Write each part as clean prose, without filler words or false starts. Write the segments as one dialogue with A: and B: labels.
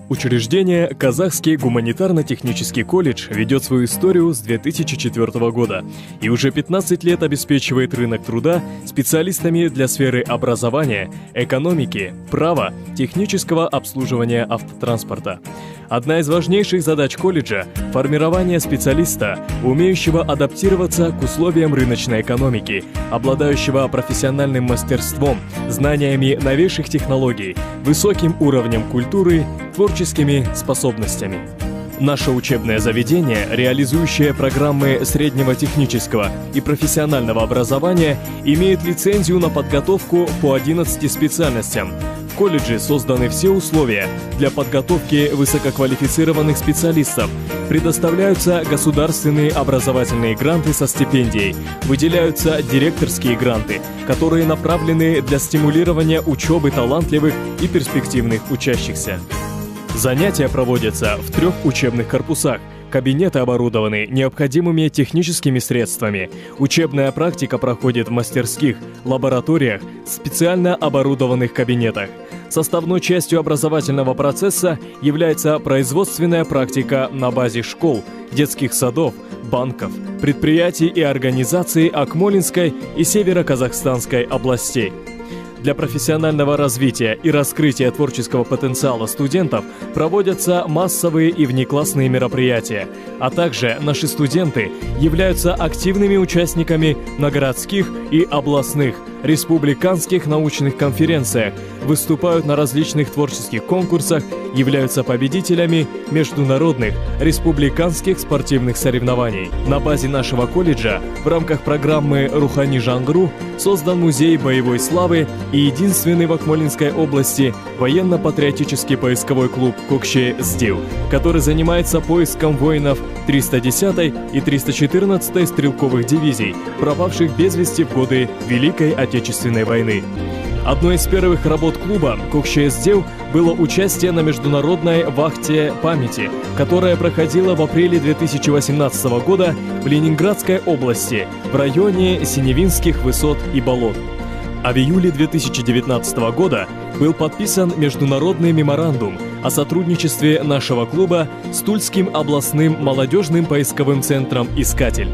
A: Учреждение «Казахский гуманитарно-технический колледж» ведет свою историю с 2004 года и уже 15 лет обеспечивает рынок труда специалистами для сферы образования, экономики, права, технического обслуживания автотранспорта. Одна из важнейших задач колледжа – формирование специалиста, умеющего адаптироваться к условиям рыночной экономики, обладающего профессиональным мастерством, знаниями новейших технологий, высоким уровнем культуры, творческими способностями. Наше учебное заведение, реализующее программы среднего технического и профессионального образования, имеет лицензию на подготовку по 11 специальностям. В колледже созданы все условия для подготовки высококвалифицированных специалистов. Предоставляются государственные образовательные гранты со стипендией, выделяются директорские гранты, которые направлены для стимулирования учебы талантливых и перспективных учащихся. Занятия проводятся в 3 учебных корпусах. Кабинеты оборудованы необходимыми техническими средствами. Учебная практика проходит в мастерских, лабораториях, специально оборудованных кабинетах. Составной частью образовательного процесса является производственная практика на базе школ, детских садов, банков, предприятий и организаций Акмолинской и Северо-Казахстанской областей. Для профессионального развития и раскрытия творческого потенциала студентов проводятся массовые и внеклассные мероприятия, а также наши студенты являются активными участниками на городских и областных, республиканских научных конференциях, выступают на различных творческих конкурсах, являются победителями международных, республиканских спортивных соревнований. На базе нашего колледжа в рамках программы «Рухани Жаңғыру» создан музей боевой славы и единственный в Акмолинской области военно-патриотический поисковой клуб «Көкше-Іздеу», который занимается поиском воинов 310-й и 314-й стрелковых дивизий, пропавших без вести в годы Великой Отечественной войны. Одной из первых работ клуба «Көкше-Іздеу» было участие на международной вахте памяти, которая проходила в апреле 2018 года в Ленинградской области, в районе Синевинских высот и болот. А в июле 2019 года был подписан международный меморандум о сотрудничестве нашего клуба с Тульским областным молодежным поисковым центром «Искатель».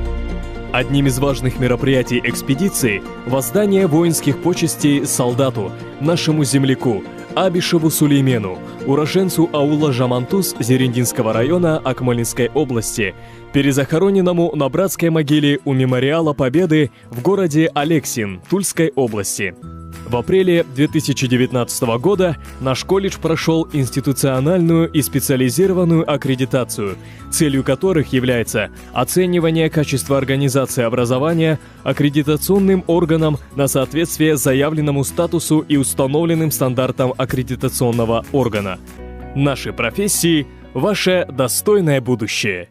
A: Одним из важных мероприятий экспедиции – воздание воинских почестей солдату, нашему земляку, Абишеву Сулеймену, уроженцу аула Жамантуз Зерендинского района Акмолинской области, перезахороненному на братской могиле у мемориала Победы в городе Алексин Тульской области. В апреле 2019 года наш колледж прошел институциональную и специализированную аккредитацию, целью которых является оценивание качества организации образования аккредитационным органом на соответствие заявленному статусу и установленным стандартам аккредитационного органа. Наши профессии – ваше достойное будущее.